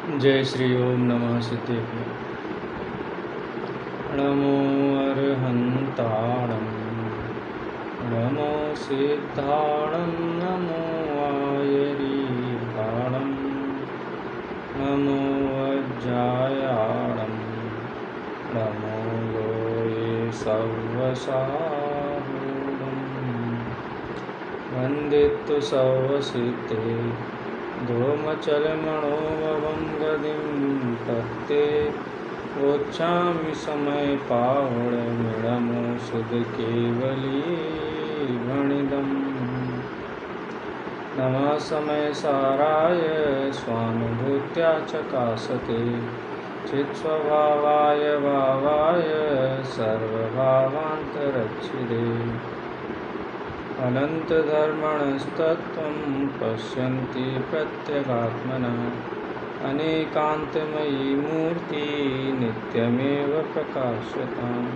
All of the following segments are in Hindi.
जय श्री ओम नमः सिद्धेभ्यो। नमो अर्हन्ताणं नमो सिद्धाणं नमो आयरीर्भाणं नमो वज्रायाणं नमो लोये सव्वसारूढं वन्दितु सव्वसिद्धे धूमचलमणोभवं गतिं तत्ते वोच्छामि समय पावडमिडमो सुधकेवलीभणिदम् नमः समय साराय स्वानुभूत्या चकासते चित्स्वभावाय भावाय सर्वभावान्तरच्छिदे अनन्तधर्मणस्तत्त्वं पश्यन्ति प्रत्यगात्मनः अनेकान्तमयी मूर्ति नित्यमेव प्रकाशताम्।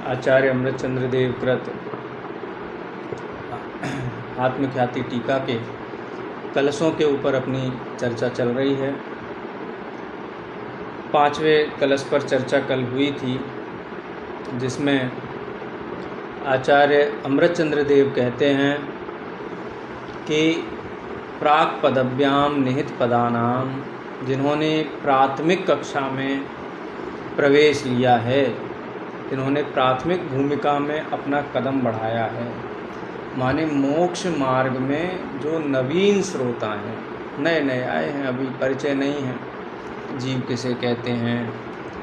आचार्य अमृतचंद्र देव कृत आत्मख्याति टीका के कलशों के ऊपर अपनी चर्चा चल रही है। 5वें कलश पर चर्चा कल हुई थी, जिसमें आचार्य अमृतचंद्र देव कहते हैं कि प्राक पदभ्याम निहित पदानाम, जिन्होंने प्राथमिक कक्षा में प्रवेश लिया है, जिन्होंने प्राथमिक भूमिका में अपना कदम बढ़ाया है, माने मोक्ष मार्ग में जो नवीन श्रोता हैं, नए नए आए हैं, अभी परिचय नहीं है, जीव किसे कहते हैं,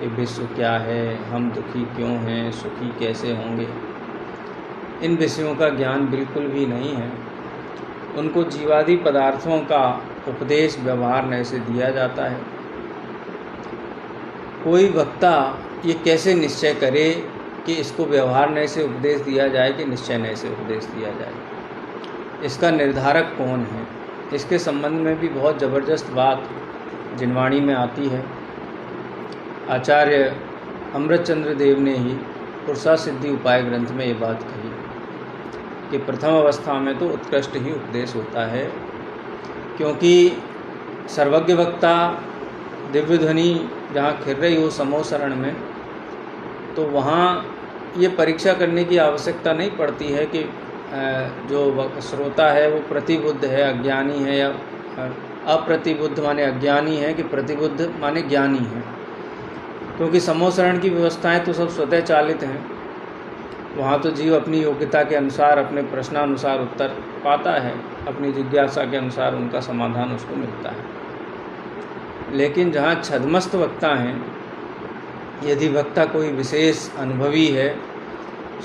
ये विश्व क्या है, हम दुखी क्यों हैं, सुखी कैसे होंगे, इन विषयों का ज्ञान बिल्कुल भी नहीं है। उनको जीवादि पदार्थों का उपदेश व्यवहार नए से दिया जाता है। कोई वक्ता ये कैसे निश्चय करे कि इसको व्यवहार नए से उपदेश दिया जाए कि निश्चय नए से उपदेश दिया जाए, इसका निर्धारक कौन है? इसके संबंध में भी बहुत ज़बरदस्त बात जिनवाणी में आती है। आचार्य अमृतचंद्र देव ने ही पुरुषार्थ सिद्धि उपाय ग्रंथ में ये बात कही कि प्रथम अवस्था में तो उत्कृष्ट ही उपदेश होता है, क्योंकि सर्वज्ञ वक्ता दिव्य ध्वनि जहाँ खिर रही हो समूह शरण में, तो वहाँ ये परीक्षा करने की आवश्यकता नहीं पड़ती है कि जो श्रोता है वो प्रतिबुद्ध है, अज्ञानी है, या अप्रतिबुद्ध माने अज्ञानी है कि प्रतिबुद्ध माने ज्ञानी है, क्योंकि समूह शरण की व्यवस्थाएं तो सब स्वतः चालित हैं। वहाँ तो जीव अपनी योग्यता के अनुसार, अपने प्रश्नानुसार उत्तर पाता है, अपनी जिज्ञासा के अनुसार उनका समाधान उसको मिलता है। लेकिन जहाँ छद्मस्त वक्ता हैं, यदि वक्ता कोई विशेष अनुभवी है,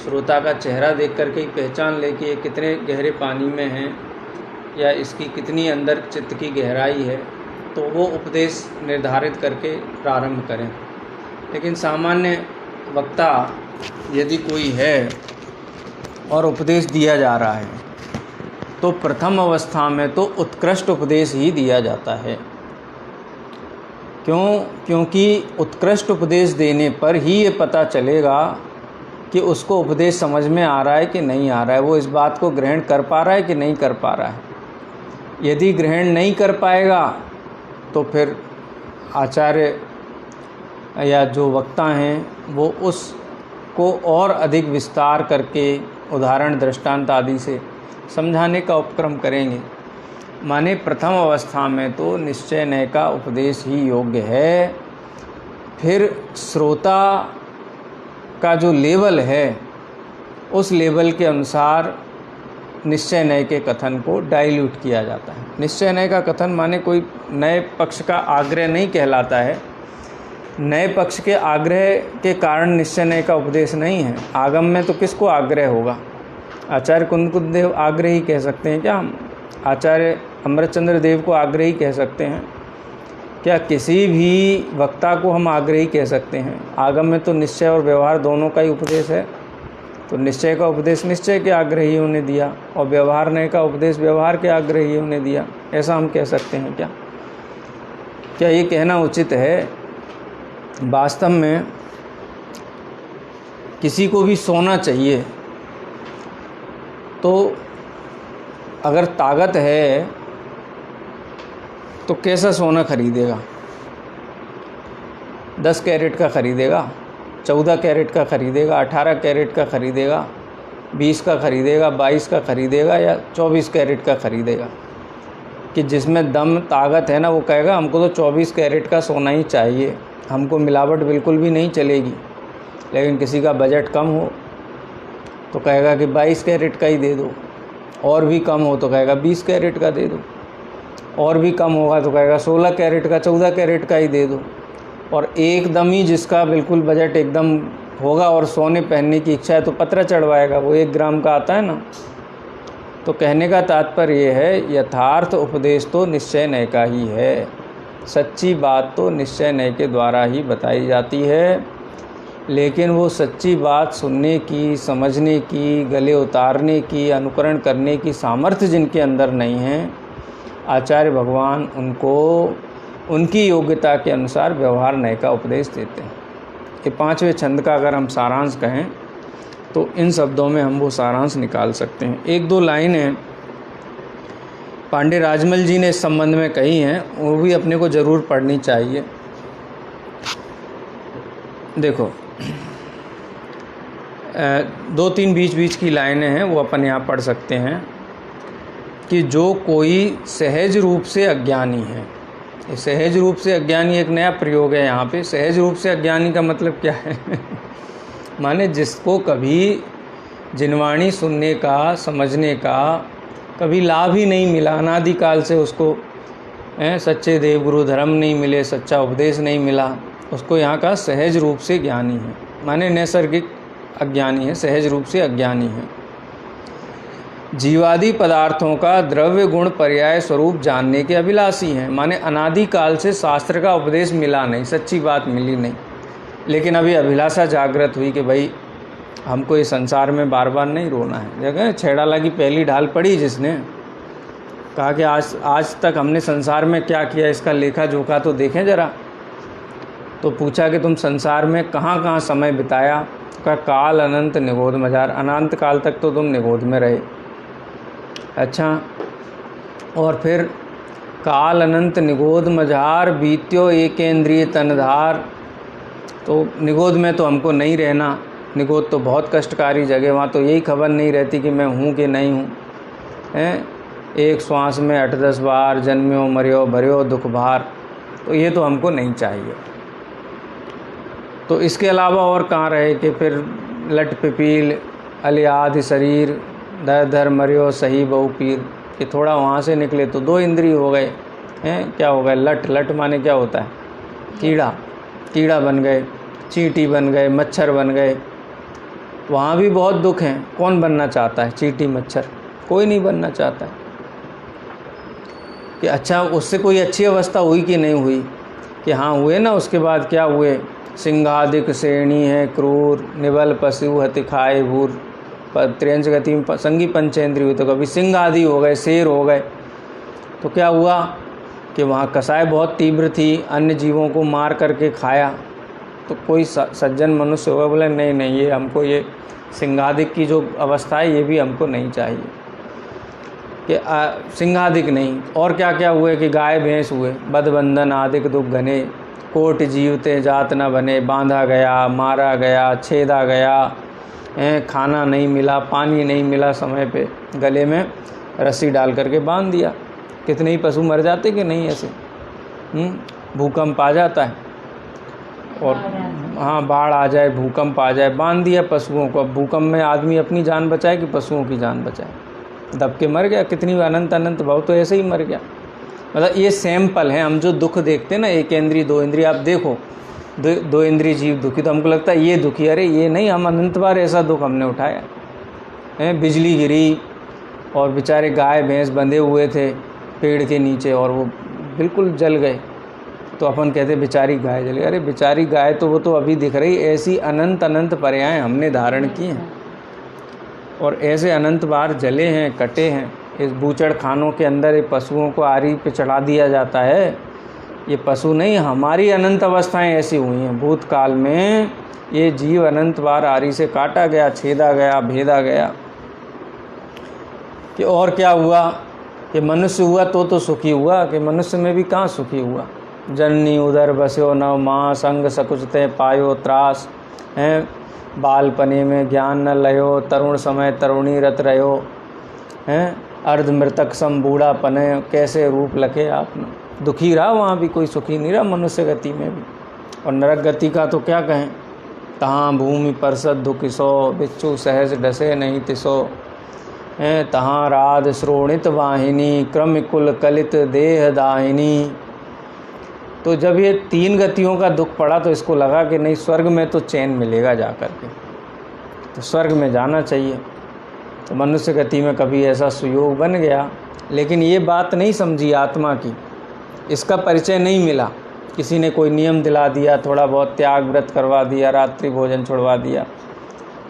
श्रोता का चेहरा देख कर के ही पहचान ले कि ये कितने गहरे पानी में है या इसकी कितनी अंदर चित्त की गहराई है, तो वो उपदेश निर्धारित करके प्रारंभ करें। लेकिन सामान्य वक्ता यदि कोई है और उपदेश दिया जा रहा है, तो प्रथम अवस्था में तो उत्कृष्ट उपदेश ही दिया जाता है। क्योंकि उत्कृष्ट उपदेश देने पर ही ये पता चलेगा कि उसको उपदेश समझ में आ रहा है कि नहीं आ रहा है, वो इस बात को ग्रहण कर पा रहा है कि नहीं कर पा रहा है। यदि ग्रहण नहीं कर पाएगा तो फिर आचार्य या जो वक्ता हैं वो उसको और अधिक विस्तार करके उदाहरण दृष्टांत आदि से समझाने का उपक्रम करेंगे। माने प्रथम अवस्था में तो निश्चय नय का उपदेश ही योग्य है। फिर श्रोता का जो लेवल है, उस लेवल के अनुसार निश्चय नय के कथन को डाइल्यूट किया जाता है। निश्चय नय का कथन माने कोई नए पक्ष का आग्रह नहीं कहलाता है। नए पक्ष के आग्रह के कारण निश्चय नय का उपदेश नहीं है। आगम में तो किसको आग्रह होगा? आचार्य कुंदकुद देव आग्रह ही कह सकते हैं क्या हम? आचार्य अमृतचंद्र देव को आग्रह ही कह सकते हैं क्या? किसी भी वक्ता को हम आग्रह ही कह सकते हैं। आगम में तो निश्चय और व्यवहार दोनों का ही उपदेश है, तो निश्चय का उपदेश निश्चय के आग्रहियों ने दिया और व्यवहार नय का उपदेश व्यवहार के आग्रहियों ने दिया, ऐसा हम कह सकते हैं क्या? क्या ये कहना उचित है? वास्तव में किसी को भी सोना चाहिए, तो अगर ताकत है तो कैसा सोना खरीदेगा? 10 कैरेट का खरीदेगा, 14 कैरेट का खरीदेगा, 18 कैरेट का खरीदेगा, 20 का खरीदेगा, 22 का खरीदेगा या 24 कैरेट का खरीदेगा? कि जिसमें दम ताकत है ना, वो कहेगा हमको तो 24 कैरेट का सोना ही चाहिए, हमको मिलावट बिल्कुल भी नहीं चलेगी। लेकिन किसी का बजट कम हो तो कहेगा कि 22 कैरेट का ही दे दो, और भी कम हो तो कहेगा 20 कैरेट का दे दो, और भी कम होगा तो कहेगा 16 कैरेट का, 14 कैरेट का ही दे दो। और एकदम ही जिसका बिल्कुल बजट एकदम होगा और सोने पहनने की इच्छा है तो पत्रा चढ़वाएगा, वो 1 ग्राम का आता है ना। तो कहने का तात्पर्य ये है, यथार्थ उपदेश तो निश्चय नय का ही है। सच्ची बात तो निश्चय नय के द्वारा ही बताई जाती है, लेकिन वो सच्ची बात सुनने की, समझने की, गले उतारने की, अनुकरण करने की सामर्थ्य जिनके अंदर नहीं है, आचार्य भगवान उनको उनकी योग्यता के अनुसार व्यवहार नय का उपदेश देते हैं। ये 5वें छंद का अगर हम सारांश कहें तो इन शब्दों में हम वो सारांश निकाल सकते हैं। 1-2 लाइनें पांडे राजमल जी ने इस संबंध में कही हैं, वो भी अपने को ज़रूर पढ़नी चाहिए। देखो 2-3 बीच की लाइनें हैं, वो अपन यहाँ पढ़ सकते हैं कि जो कोई सहज रूप से अज्ञानी है। सहज रूप से अज्ञानी एक नया प्रयोग है यहाँ पे। सहज रूप से अज्ञानी का मतलब क्या है? माने जिसको कभी जिनवाणी सुनने का, समझने का कभी लाभ ही नहीं मिला, अनादिकाल से उसको सच्चे देवगुरु धर्म नहीं मिले, सच्चा उपदेश नहीं मिला, उसको यहाँ का सहज रूप से ज्ञानी है। माने नैसर्गिक अज्ञानी है, सहज रूप से अज्ञानी है। जीवादि पदार्थों का द्रव्य गुण पर्याय स्वरूप जानने के अभिलाषी हैं। माने अनादिकाल से शास्त्र का उपदेश मिला नहीं, सच्ची बात मिली नहीं, लेकिन अभी अभिलाषा जागृत हुई कि भाई हमको इस संसार में बार बार नहीं रोना है। जगह छेड़ाला की पहली ढाल पड़ी, जिसने कहा कि आज तक हमने संसार में क्या किया, इसका लेखा जोखा तो देखें ज़रा। तो पूछा कि तुम संसार में कहाँ कहाँ समय बिताया? का काल अनंत निगोध मजार, अनंत काल तक तो तुम निगोध में रहे। अच्छा, और फिर काल अनंत निगोध मझार बीत्यो एकेंद्रिय तनधार। तो निगोध में तो हमको नहीं रहना, निगोध तो बहुत कष्टकारी जगह, वहाँ तो यही खबर नहीं रहती कि मैं हूँ कि नहीं हूँ। एक श्वास में 8-10 बार जन्म्यो मर्यो भर्यो दुख भार, तो ये तो हमको नहीं चाहिए। तो इसके अलावा और कहाँ रहे कि फिर लट पिपील अलियाद शरीर दर दर मर्यो सही बहु पीर, कि थोड़ा वहाँ से निकले तो 2 इंद्रिय हो गए हैं। क्या हो गए? लट माने क्या होता है? कीड़ा बन गए, चींटी बन गए, मच्छर बन गए। वहाँ भी बहुत दुख हैं। कौन बनना चाहता है चींटी मच्छर? कोई नहीं बनना चाहता है। कि अच्छा उससे कोई अच्छी अवस्था हुई कि नहीं हुई? कि हाँ हुए ना। उसके बाद क्या हुए? सिंहादिक श्रेणी है क्रूर, निबल पशु हति खाए भूर, त्रियंश गति में संगी पंचेंद्रिय हुई। तो कभी सिंह आदि हो गए, शेर हो गए। तो क्या हुआ कि वहाँ कसाई बहुत तीव्र थी, अन्य जीवों को मार करके खाया। तो कोई सज्जन मनुष्य होगा बोले नहीं ये हमको, ये सिंहादिक की जो अवस्था है ये भी हमको नहीं चाहिए। कि सिंहादिक नहीं, और क्या क्या हुए कि गाय भैंस हुए, बदबंधन आदिक दुख घने, कोट जीवते जात न बने, बांधा गया, मारा गया, छेदा गया, खाना नहीं मिला, पानी नहीं मिला समय पे, गले में रस्सी डाल करके बांध दिया। कितने ही पशु मर जाते कि नहीं ऐसे। भूकंप आ जाता है, और हाँ बाढ़ आ जाए, भूकंप आ जाए, बांध दिया पशुओं को। अब भूकंप में आदमी अपनी जान बचाए कि पशुओं की जान बचाए? दब के मर गया। कितनी अनंत भाव तो ऐसे ही मर गया। मतलब ये सैंपल है। हम जो दुख देखते हैं ना, 1 इंद्रिय 2 इंद्रिय, आप देखो 2 इंद्रिय जीव दुखी, तो हमको लगता है ये दुखी। अरे ये नहीं, हम अनंत बार ऐसा दुख हमने उठाया है। बिजली गिरी और बेचारे गाय भैंस बंधे हुए थे पेड़ के नीचे और वो बिल्कुल जल गए। तो अपन कहते बेचारी गाय जल गई। अरे बेचारी गाय तो वो तो अभी दिख रही। ऐसी अनंत पर्याय हमने धारण की हैं और ऐसे अनंत बार जले हैं, कटे हैं। इस बूचड़ खानों के अंदर ये पशुओं को आरी पे चढ़ा दिया जाता है। ये पशु नहीं, हमारी अनंत अवस्थाएं ऐसी हुई हैं। भूतकाल में ये जीव अनंत बार आरी से काटा गया, छेदा गया, भेदा गया। कि और क्या हुआ कि मनुष्य हुआ तो सुखी हुआ, कि मनुष्य में भी कहाँ सुखी हुआ। जननी उदर बस्यो नव मास, अंग सकुचते पायो त्रास, हैं बालपने में ज्ञान न लयो, तरुण समय तरुणी रत रहो, हैं अर्ध मृतक सम बूढ़ा पने, कैसे रूप लखे आपने। दुखी रहा, वहाँ भी कोई सुखी नहीं रहा मनुष्य गति में भी। और नरक गति का तो क्या कहें, तहाँ भूमि परसत दुख सो, बिच्छू सहज डसे नहीं तिसो, हैं तहाँ राध श्रोणित वाहिनी, क्रम कुल कलित देह दाहिनी। तो जब ये 3 गतियों का दुख पड़ा तो इसको लगा कि नहीं, स्वर्ग में तो चैन मिलेगा जा कर के, तो स्वर्ग में जाना चाहिए। तो मनुष्य गति में कभी ऐसा सुयोग बन गया, लेकिन ये बात नहीं समझी आत्मा की, इसका परिचय नहीं मिला। किसी ने कोई नियम दिला दिया, थोड़ा बहुत त्याग व्रत करवा दिया, रात्रि भोजन छुड़वा दिया,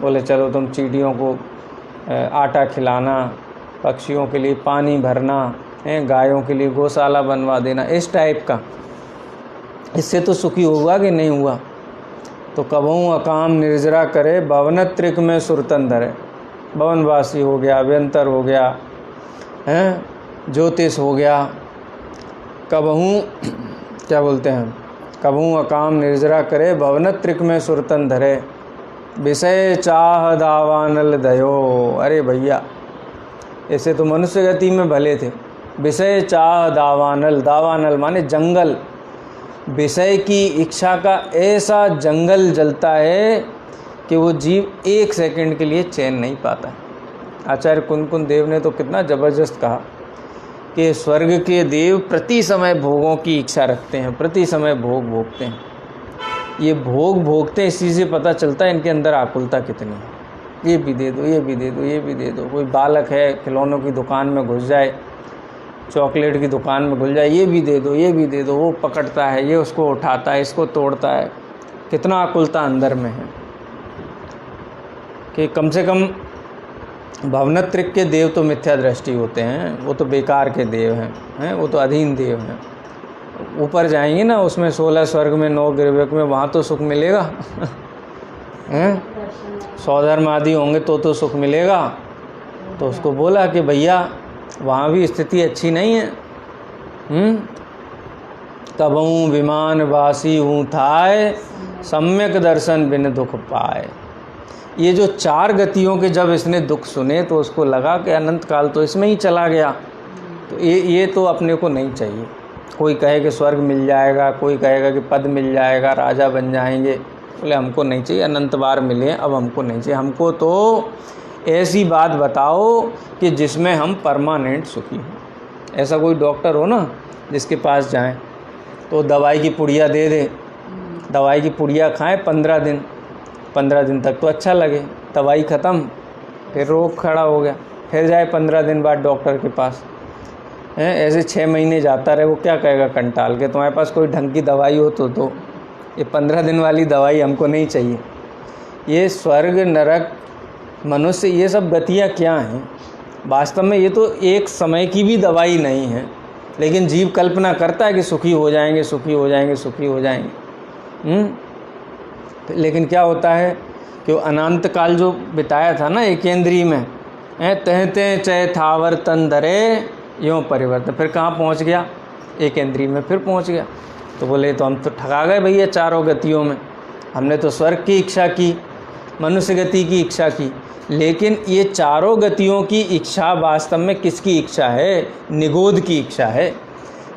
बोले चलो तुम चींटियों को आटा खिलाना, पक्षियों के लिए पानी भरना, गायों के लिए गौशाला बनवा देना, इस टाइप का। इससे तो सुखी हुआ कि नहीं हुआ। तो कबहू अकाम निर्जरा करे, भवन त्रिक में सुरतन धरे। भवनवासी हो गया, अभ्यंतर हो गया, हैं ज्योतिष हो गया, कबहू क्या बोलते हैं, कबहू अकाम निर्जरा करे, भवन त्रिक में सुरतन धरे, विषय चाह दावानल दयो। अरे भैया, ऐसे तो मनुष्य गति में भले थे। विषय चाह दावानल, दावानल माने जंगल, विषय की इच्छा का ऐसा जंगल जलता है कि वो जीव 1 सेकंड के लिए चैन नहीं पाता। आचार्य कुंकुन देव ने तो कितना ज़बरदस्त कहा कि स्वर्ग के देव प्रति समय भोगों की इच्छा रखते हैं, प्रति समय भोग भोगते हैं। ये भोग भोगते हैं, इसी से पता चलता है इनके अंदर आकुलता कितनी है। ये भी दे दो, ये भी दे दो, ये भी दे दो। कोई बालक है, खिलौनों की दुकान में घुस जाए, चॉकलेट की दुकान में घुस जाए, ये भी दे दो, ये भी दे दो, वो पकड़ता है, ये उसको उठाता है, इसको तोड़ता है। कितना आकुलता अंदर में है कि कम से कम भवनत्रिक के देव तो मिथ्या दृष्टि होते हैं, वो तो बेकार के देव हैं, वो तो अधीन देव हैं। ऊपर जाएंगे ना, उसमें 16 स्वर्ग में 9 गिरवेक में, वहाँ तो सुख मिलेगा हैं, सौधर्म आदि होंगे तो सुख मिलेगा। तो उसको बोला कि भैया वहाँ भी स्थिति अच्छी नहीं है। कबहू विमान वासी हूँ थाए, सम्यक दर्शन बिन दुख पाए। ये जो 4 गतियों के जब इसने दुख सुने तो उसको लगा कि अनंत काल तो इसमें ही चला गया, तो ये तो अपने को नहीं चाहिए। कोई कहे कि स्वर्ग मिल जाएगा, कोई कहेगा कि पद मिल जाएगा, राजा बन जाएंगे। बोले हमको नहीं चाहिए, अनंत बार मिले अब हमको नहीं चाहिए। हमको तो ऐसी बात बताओ कि जिसमें हम परमानेंट सुखी हों। ऐसा कोई डॉक्टर हो ना जिसके पास जाएं तो दवाई की पुड़िया दे दे, दवाई की पुड़िया खाएं 15 दिन, 15 दिन तक तो अच्छा लगे, दवाई ख़त्म, फिर रोग खड़ा हो गया, फिर जाए 15 दिन बाद डॉक्टर के पास। हैं ऐसे 6 महीने जाता रहे, वो क्या कहेगा कंटाल के, तुम्हारे पास कोई ढंग की दवाई हो तो दो, ये 15 दिन वाली दवाई हमको नहीं चाहिए। ये स्वर्ग नरक मनुष्य ये सब गतियाँ क्या हैं? वास्तव में ये तो एक समय की भी दवाई नहीं है, लेकिन जीव कल्पना करता है कि सुखी हो जाएंगे, सुखी हो जाएंगे, सुखी हो जाएंगे। लेकिन क्या होता है कि वो अनंत काल जो बिताया था ना एकेंद्रीय में, तहते चय थावर तन धरे यों परिवर्तन, फिर कहाँ पहुँच गया? एकेंद्रीय में फिर पहुँच गया। तो बोले तो हम तो ठगा गए भैया 4 गतियों में। हमने तो स्वर्ग की इच्छा की, मनुष्य गति की इच्छा की, लेकिन ये 4 गतियों की इच्छा वास्तव में किसकी इच्छा है? निगोध की इच्छा है।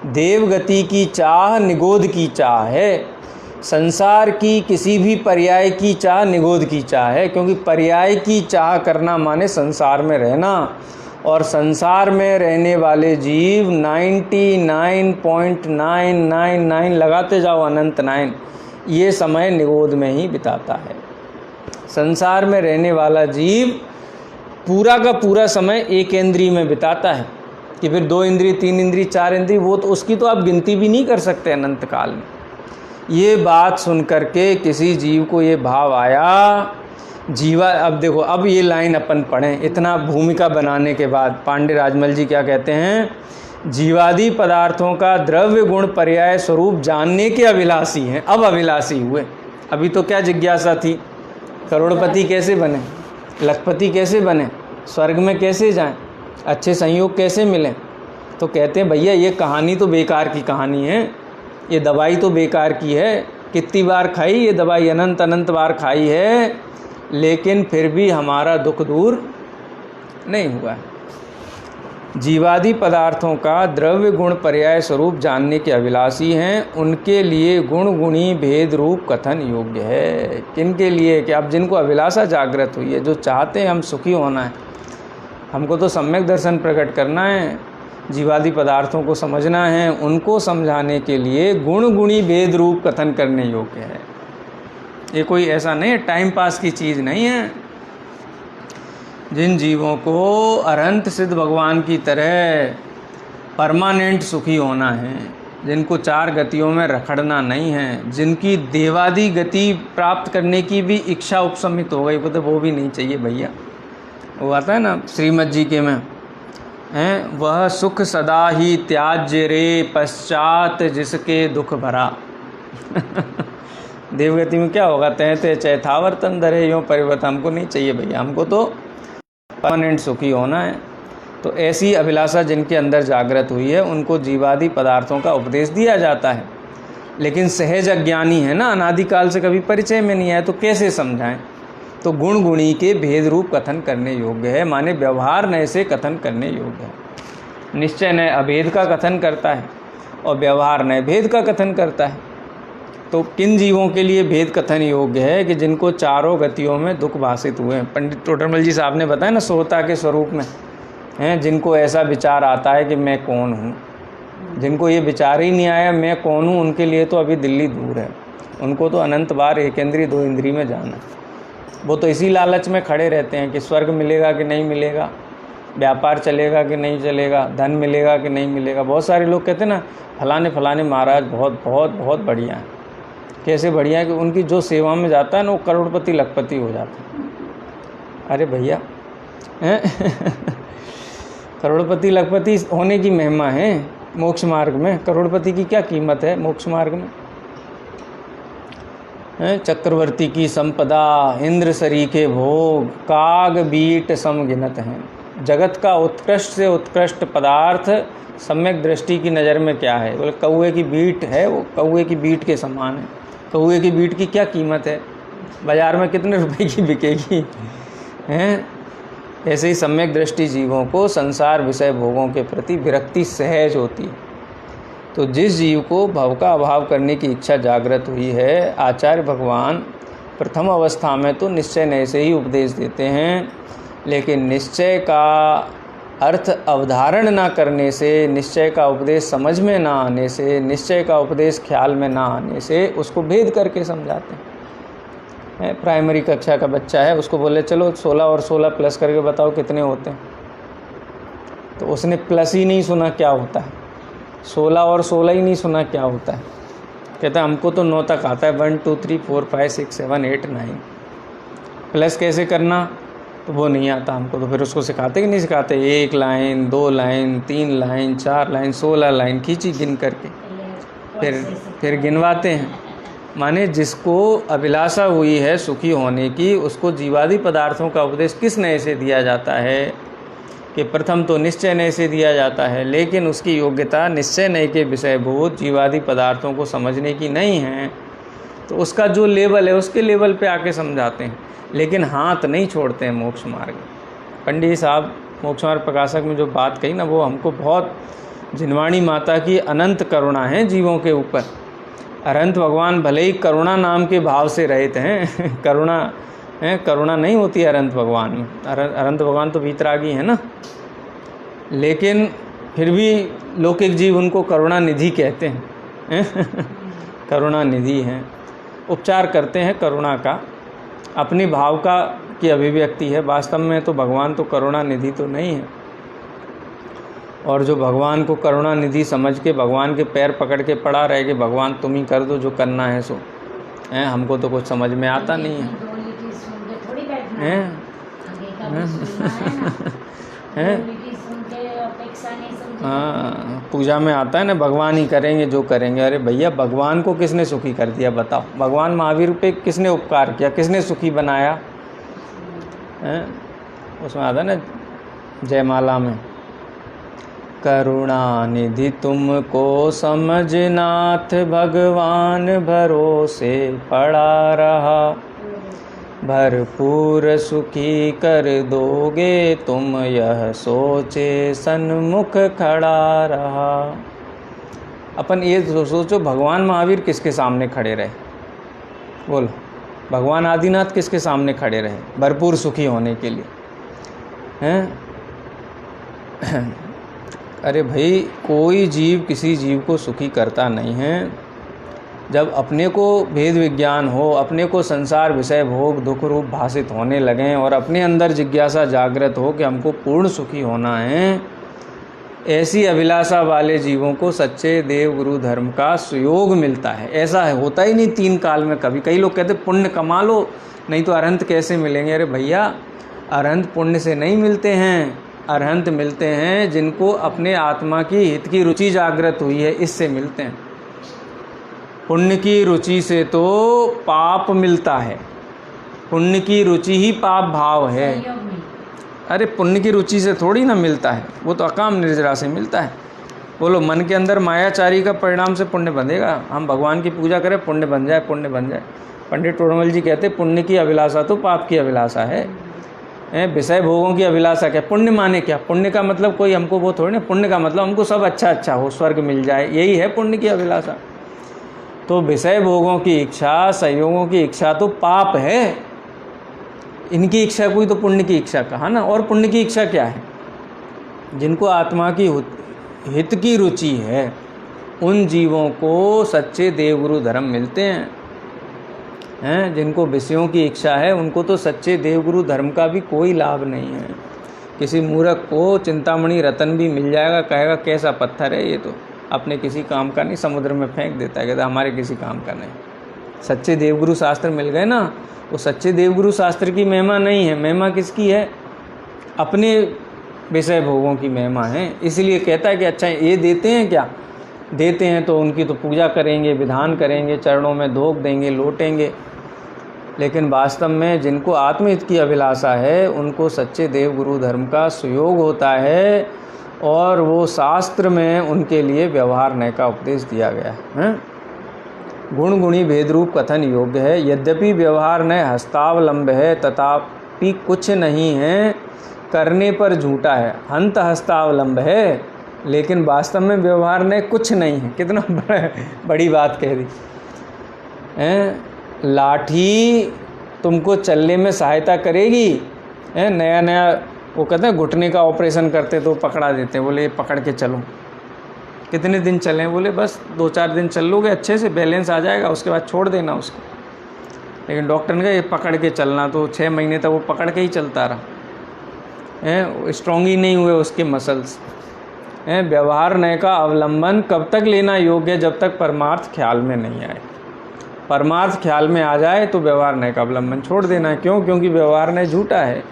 देव गति की चाह निगोध की चाह है। संसार की किसी भी पर्याय की चाह निगोध की चाह है, क्योंकि पर्याय की चाह करना माने संसार में रहना, और संसार में रहने वाले जीव 99.999 लगाते जाओ अनंत 9, ये समय निगोध में ही बिताता है। संसार में रहने वाला जीव पूरा का पूरा समय एकेंद्रीय में बिताता है, कि फिर 2 इंद्रिय, 3 इंद्रिय, 4 इंद्रिय, वो तो उसकी तो आप गिनती भी नहीं कर सकते अनंत काल में। ये बात सुन करके किसी जीव को ये भाव आया, जीवा, अब देखो, अब ये लाइन अपन पढ़ें इतना भूमिका बनाने के बाद। पांडे राजमल जी क्या कहते हैं? जीवादि पदार्थों का द्रव्य गुण पर्याय स्वरूप जानने के अभिलाषी हैं। अब अभिलाषी हुए। अभी तो क्या जिज्ञासा थी? करोड़पति कैसे बने, लखपति कैसे बने, स्वर्ग में कैसे जाएं, अच्छे संयोग कैसे मिलें, तो कहते हैं भैया ये कहानी तो बेकार की कहानी है, ये दवाई तो बेकार की है, कितनी बार खाई ये दवाई, अनंत अनंत बार खाई है, लेकिन फिर भी हमारा दुख दूर नहीं हुआ है। जीवादि पदार्थों का द्रव्य गुण पर्याय स्वरूप जानने के अभिलाषी हैं, उनके लिए गुण गुणी भेद रूप कथन योग्य है। किनके लिए? कि अब जिनको अभिलाषा जागृत हुई है, जो चाहते हैं हम सुखी होना है, हमको तो सम्यक दर्शन प्रकट करना है, जीवादि पदार्थों को समझना है, उनको समझाने के लिए गुण गुणी भेद रूप कथन करने योग्य है। ये कोई ऐसा नहीं है, टाइम पास की चीज़ नहीं है। जिन जीवों को अरंत सिद्ध भगवान की तरह परमानेंट सुखी होना है, जिनको चार गतियों में रखड़ना नहीं है, जिनकी देवादि गति प्राप्त करने की भी इच्छा उपशमित हो गई, वो भी नहीं चाहिए भैया। वो आता है ना श्रीमद् जी के में हैं, वह सुख सदा ही त्याज्य रे पश्चात जिसके दुख भरा। देवगति में क्या होगा? तहते चैथावर्तन धरे यों परिवर्तन। हमको नहीं चाहिए भैया, हमको तो परमानेंट सुखी होना है। तो ऐसी अभिलाषा जिनके अंदर जागृत हुई है, उनको जीवादि पदार्थों का उपदेश दिया जाता है, लेकिन सहज अज्ञानी है ना, अनादिकाल से कभी परिचय में नहीं आया, तो कैसे समझाएं? तो गुण गुणी के भेद रूप कथन करने योग्य है, माने व्यवहार नए से कथन करने योग्य है। निश्चय नए अभेद का कथन करता है और व्यवहार नए भेद का कथन करता है। तो किन जीवों के लिए भेद कथन योग्य है? कि जिनको चारों गतियों में दुख भाषित हुए हैं। पंडित टोडरमल जी साहब ने बताया ना, सोता के स्वरूप में हैं, जिनको ऐसा विचार आता है कि मैं कौन हूँ, जिनको ये विचार ही नहीं आया मैं कौन हूँ, उनके लिए तो अभी दिल्ली दूर है। उनको तो अनंत बार एक इंद्री दो इंद्री में जाना। वो तो इसी लालच में खड़े रहते हैं कि स्वर्ग मिलेगा कि नहीं मिलेगा, व्यापार चलेगा कि नहीं चलेगा, धन मिलेगा कि नहीं मिलेगा। बहुत सारे लोग कहते हैं ना, फलाने फलाने महाराज बहुत बहुत बहुत बढ़िया है। कैसे बढ़िया है? कि उनकी जो सेवा में जाता है ना, वो करोड़पति लखपति हो जाता है। अरे भैया करोड़पति लखपति होने की महिमा है मोक्ष मार्ग में, करोड़पति की क्या कीमत है मोक्ष मार्ग में? चक्रवर्ती की संपदा, इंद्र सरीखे भोग, काग बीट समगिनत हैं। जगत का उत्कृष्ट से उत्कृष्ट पदार्थ सम्यक दृष्टि की नज़र में क्या है? बोले कौए की बीट है, वो कौए की बीट के समान है। कौए की बीट की क्या कीमत है? बाज़ार में कितने रुपए की बिकेगी? हैं? ऐसे ही सम्यक दृष्टि जीवों को संसार विषय भोगों के प्रति विरक्ति सहज होती है। तो जिस जीव को भव का अभाव करने की इच्छा जागृत हुई है, आचार्य भगवान प्रथम अवस्था में तो निश्चय नए से ही उपदेश देते हैं, लेकिन निश्चय का अर्थ अवधारण ना करने से, निश्चय का उपदेश समझ में ना आने से, निश्चय का उपदेश ख्याल में ना आने से उसको भेद करके समझाते हैं। प्राइमरी कक्षा का बच्चा है, उसको बोले चलो 16 और 16 प्लस करके बताओ कितने होते हैं, तो उसने प्लस ही नहीं सुना क्या होता है, 16 और 16 ही नहीं सुना क्या होता है। कहता है हमको तो 9 तक आता है, 1 2 3 4 5 6 7 8 9, प्लस कैसे करना तो वो नहीं आता हमको। तो फिर उसको सिखाते कि नहीं सिखाते? 1 line 2 line 3 line 4 line 16 line खींची गिन करके, फिर गिनवाते हैं। माने जिसको अभिलाषा हुई है सुखी होने की, उसको जीवादि पदार्थों का उपदेश किस नए से दिया जाता है? कि प्रथम तो निश्चय नए से दिया जाता है, लेकिन उसकी योग्यता निश्चय नए के विषयभूत जीवादि पदार्थों को समझने की नहीं है। तो उसका जो लेवल है उसके लेवल पे आके समझाते हैं, लेकिन हाथ नहीं छोड़ते हैं मोक्ष मार्ग। पंडित साहब मोक्ष मार्ग प्रकाशक में जो बात कही ना, वो हमको बहुत, जिनवाणी माता की अनंत करुणा है जीवों के ऊपर। अनंत भगवान भले ही करुणा नाम के भाव से रहित हैं करुणा नहीं होती अनंत भगवान में, अनंत भगवान तो वीतरागी है ना, लेकिन फिर भी लौकिक जीव उनको करुणा निधि कहते हैं करुणा निधि हैं, उपचार करते हैं करुणा का, अपनी भाव का की अभिव्यक्ति है। वास्तव में तो भगवान तो करुणा निधि तो नहीं है। और जो भगवान को करुणा निधि समझ के भगवान के पैर पकड़ के पड़ा रहे कि भगवान तुम ही कर दो जो करना है सो, हैं हमको तो कुछ समझ में आता नहीं है। हाँ, पूजा में आता है ना भगवान ही करेंगे जो करेंगे। अरे भैया भगवान को किसने सुखी कर दिया बताओ? भगवान महावीर पे किसने उपकार किया, किसने सुखी बनाया? हैं उसमें आता है ना जयमाला में, करुणानिधि तुमको समझनाथ, भगवान भरोसे पड़ा रहा। भरपूर सुखी कर दोगे तुम, यह सोचे सन्मुख खड़ा रहा। अपन ये सोचो, भगवान महावीर किसके सामने खड़े रहे? बोलो, भगवान आदिनाथ किसके सामने खड़े रहे भरपूर सुखी होने के लिए? हैं? अरे भाई, कोई जीव किसी जीव को सुखी करता नहीं है। जब अपने को भेद विज्ञान हो, अपने को संसार विषय भोग दुख रूप भाषित होने लगें और अपने अंदर जिज्ञासा जागृत हो कि हमको पूर्ण सुखी होना है, ऐसी अभिलाषा वाले जीवों को सच्चे देव गुरु धर्म का सुयोग मिलता है। ऐसा है, होता ही नहीं तीन काल में कभी। कई लोग कहते पुण्य कमा लो, नहीं तो अरहंत कैसे मिलेंगे। अरे भैया, अरहंत पुण्य से नहीं मिलते हैं। अरहंत मिलते हैं जिनको अपने आत्मा की हित की रुचि जागृत हुई है, इससे मिलते हैं। पुण्य की रुचि से तो पाप मिलता है। पुण्य की रुचि ही पाप भाव है। अरे पुण्य की रुचि से थोड़ी ना मिलता है, वो तो अकाम निर्जरा से मिलता है। बोलो, मन के अंदर मायाचारी का परिणाम से पुण्य बंधेगा? हम भगवान की पूजा करें, पुण्य बन जाए, पुण्य बन जाए। पंडित टोडरमल जी कहते पुण्य की अभिलाषा तो पाप की अभिलाषा है। विषय भोगों की अभिलाषा क्या? पुण्य माने क्या? पुण्य का मतलब कोई हमको वो थोड़ी ना, पुण्य का मतलब हमको सब अच्छा अच्छा हो, स्वर्ग मिल जाए, यही है पुण्य की अभिलाषा। तो विषय भोगों की इच्छा, संयोगों की इच्छा तो पाप है। इनकी इच्छा कोई तो पुण्य की इच्छा कहा ना। और पुण्य की इच्छा क्या है? जिनको आत्मा की हित की रुचि है, उन जीवों को सच्चे देवगुरु धर्म मिलते हैं। जिनको विषयों की इच्छा है, उनको तो सच्चे देवगुरु धर्म का भी कोई लाभ नहीं है। किसी मूर्ख को चिंतामणि रतन भी मिल जाएगा, कहेगा कैसा पत्थर है ये, तो अपने किसी काम का नहीं, समुद्र में फेंक देता है, कहता हमारे किसी काम का नहीं। सच्चे देवगुरु शास्त्र मिल गए ना, वो सच्चे देवगुरु शास्त्र की महिमा नहीं है। महिमा किसकी है? अपने विषय भोगों की महिमा है। इसलिए कहता है कि अच्छा ये देते हैं क्या? देते हैं तो उनकी तो पूजा करेंगे, विधान करेंगे, चरणों में धोख देंगे, लोटेंगे। लेकिन वास्तव में जिनको आत्महित की अभिलाषा है, उनको सच्चे देवगुरु धर्म का सुयोग होता है, और वो शास्त्र में उनके लिए व्यवहार नय का उपदेश दिया गया है। गुण गुणी भेद रूप कथन योग्य है। यद्यपि व्यवहार नय हस्तावलंब है, तथापि कुछ नहीं है, करने पर झूठा है। हंत हस्तावलंब है, लेकिन वास्तव में व्यवहार नय कुछ नहीं है। कितना बड़ी बात कह दी है। लाठी तुमको चलने में सहायता करेगी। नया नया वो कहते हैं घुटने का ऑपरेशन करते तो पकड़ा देते, बोले पकड़ के चलो। कितने दिन चलें? बोले बस 2-4 दिन चल लोगे, अच्छे से बैलेंस आ जाएगा, उसके बाद छोड़ देना उसको। लेकिन डॉक्टर ने कहा ये पकड़ के चलना, तो 6 महीने तक वो पकड़ के ही चलता रहा। स्ट्रॉन्ग ही नहीं हुए उसके मसल्स। व्यवहार नय का अवलंबन कब तक लेना योग्य? जब तक परमार्थ ख्याल में नहीं आए। परमार्थ ख्याल में आ जाए तो व्यवहार नय का अवलंबन छोड़ देना है। क्यों? क्योंकि व्यवहार नय झूठा है।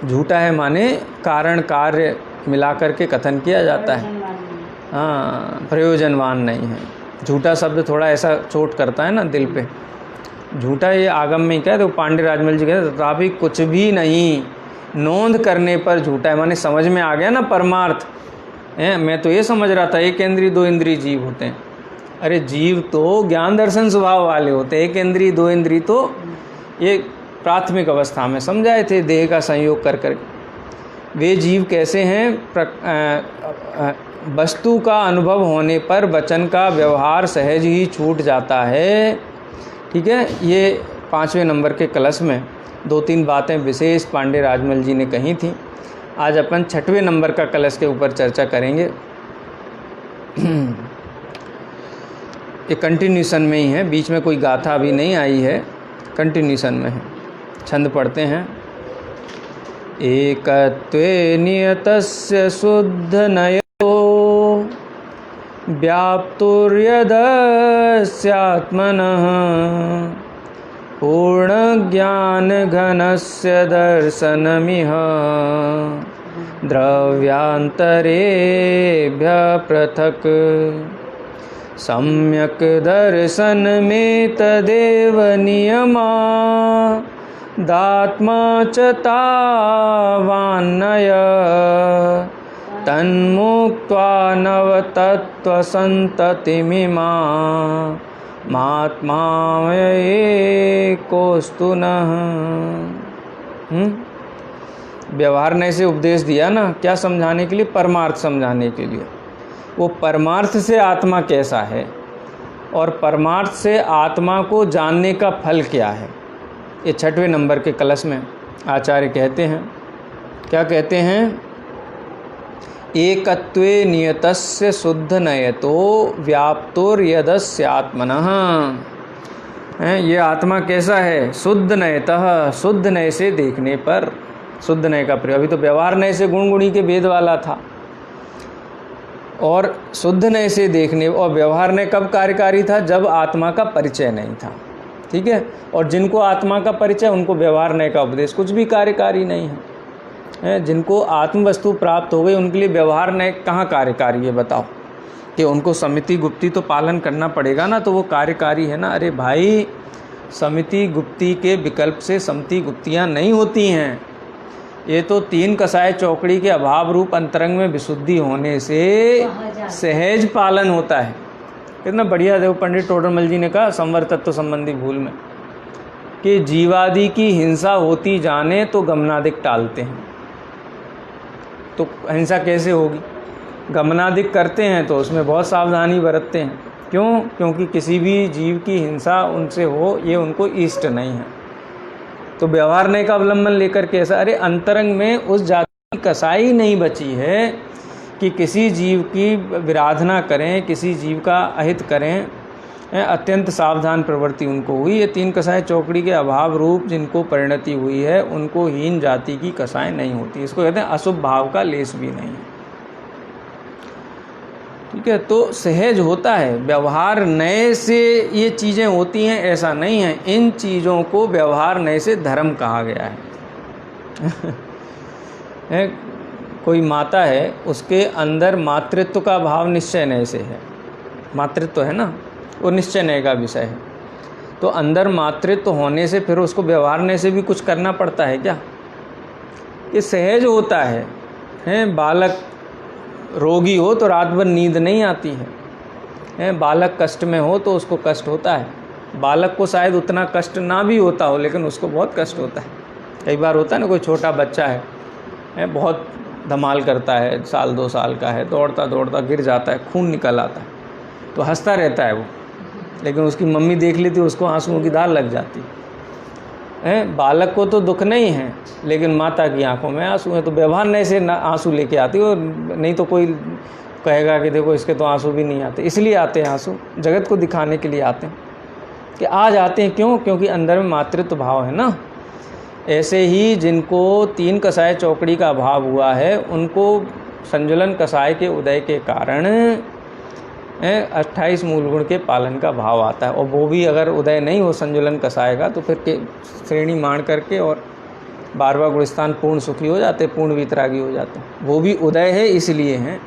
झूठा है माने कारण कार्य मिला करके कथन किया जाता है। हाँ, प्रयोजनवान नहीं है। झूठा शब्द थोड़ा ऐसा चोट करता है ना दिल पे। झूठा ये आगम में ही कहते, तो पांडे राजमल जी कहते तथापि कुछ भी नहीं, नोंद करने पर झूठा है। माने समझ में आ गया ना परमार्थ। मैं तो ये समझ रहा था एक इंद्रिय दो इंद्रिय जीव होते हैं। अरे जीव तो ज्ञान दर्शन स्वभाव वाले होते हैं। एक इंद्रिय दो इंद्रिय तो ये प्राथमिक अवस्था में समझाए थे, देह का संयोग कर कर। वे जीव कैसे हैं? वस्तु का अनुभव होने पर वचन का व्यवहार सहज ही छूट जाता है। ठीक है, ये 5वें नंबर के कलश में 2-3 बातें विशेष पांडे राजमल जी ने कही थी। आज अपन 6वें नंबर का कलश के ऊपर चर्चा करेंगे। ये कंटिन्यूशन में ही है, बीच में कोई गाथा अभी नहीं आई है, कंटिन्यूशन में है। छंद पढ़ते हैं। एकत्वे नियतस्य शुद्ध नयो व्याप्तुर्यदस्यात्मनः पूर्णज्ञानघनस्य दर्शनमिह द्रव्यांतरेभ्यः पृथक् सम्यक् दर्शन में तदेव नियमा दात्मा च तावान्नय तन्मुक्त्वा नवतत्त्वसन्ततिमिमा महात्मा एकोस्तु नः। व्यवहार ने से उपदेश दिया ना, क्या समझाने के लिए? परमार्थ समझाने के लिए। वो परमार्थ से आत्मा कैसा है और परमार्थ से आत्मा को जानने का फल क्या है, ये 6वें नंबर के कलश में आचार्य कहते हैं। क्या कहते हैं? एकत्वे नियतस्य शुद्ध नयतो व्याप्तोर्यदस्यात्मनः। ये आत्मा कैसा है? शुद्ध नयतः, शुद्ध नय से देखने पर। शुद्ध नय का प्रयोग, अभी तो व्यवहार नय से गुण गुणी के भेद वाला था, और शुद्ध नय से देखने, और व्यवहार नय कब कार्यकारी था? जब आत्मा का परिचय नहीं था। ठीक है, और जिनको आत्मा का परिचय उनको व्यवहार नय का उपदेश कुछ भी कार्यकारी नहीं है। जिनको आत्म वस्तु प्राप्त हो गई उनके लिए व्यवहार नय कहाँ कार्यकारी है बताओ? कि उनको समिति गुप्ती तो पालन करना पड़ेगा ना, तो वो कार्यकारी है ना। अरे भाई, समिति गुप्ती के विकल्प से समति गुप्तियाँ नहीं होती हैं। ये तो 3 कसाय चौकड़ी के अभाव रूप अंतरंग में विशुद्धि होने से सहज पालन होता है। कितना बढ़िया देखो पंडित टोडरमल जी ने कहा संवर तत्व संबंधी भूल में, कि जीवादि की हिंसा होती जाने तो गमनादिक टालते हैं। तो हिंसा कैसे होगी? गमनादिक करते हैं तो उसमें बहुत सावधानी बरतते हैं। क्यों? क्योंकि किसी भी जीव की हिंसा उनसे हो ये उनको इष्ट नहीं है। तो व्यवहार नय का अवलंबन लेकर के ऐसा, अरे अंतरंग में उस जाति की कसाई नहीं बची है कि किसी जीव की विराधना करें, किसी जीव का अहित करें। अत्यंत सावधान प्रवृत्ति उनको हुई। ये 3 कसाय चौकड़ी के अभाव रूप जिनको परिणति हुई है उनको हीन जाति की कसाय नहीं होती। इसको कहते हैं अशुभ भाव का लेस भी नहीं है। ठीक है, तो सहज होता है। व्यवहार नय से ये चीज़ें होती हैं ऐसा नहीं है। इन चीज़ों को व्यवहार नय से धर्म कहा गया है। कोई माता है, उसके अंदर मातृत्व का भाव निश्चय नय से है। मातृत्व है ना, वो निश्चय नय का विषय है। तो अंदर मातृत्व होने से फिर उसको व्यवहार नय से भी कुछ करना पड़ता है क्या? ये सहज होता है। बालक रोगी हो तो रात भर नींद नहीं आती है। बालक कष्ट में हो तो उसको कष्ट होता है। बालक को शायद उतना कष्ट ना भी होता हो लेकिन उसको बहुत कष्ट होता है। कई बार होता है ना, कोई छोटा बच्चा है, बहुत धमाल करता है, 1 साल 2 साल का है, दौड़ता दौड़ता गिर जाता है, खून निकल आता है, तो हंसता रहता है वो, लेकिन उसकी मम्मी देख लेती है, उसको आंसुओं की धार लग जाती है। बालक को तो दुख नहीं है लेकिन माता की आंखों में आंसू हैं, तो व्यवहार नय से आंसू लेके आती हो। नहीं तो कोई कहेगा कि देखो इसके तो आंसू भी नहीं आते। इसलिए आते हैं आंसू, जगत को दिखाने के लिए आते हैं कि आज आते हैं। क्यों? क्योंकि अंदर में मातृत्व भाव है ना। ऐसे ही जिनको 3 कसाय चौकड़ी का अभाव हुआ है उनको संजुलन कसाय के उदय के कारण 28 मूल गुण के पालन का भाव आता है। और वो भी अगर उदय नहीं हो संजुलन कसाय का तो फिर श्रेणी मान करके और 12वां गुणस्थान पूर्ण सुखी हो जाते, पूर्ण वितरागी हो जाते। वो भी उदय है इसलिए हैं।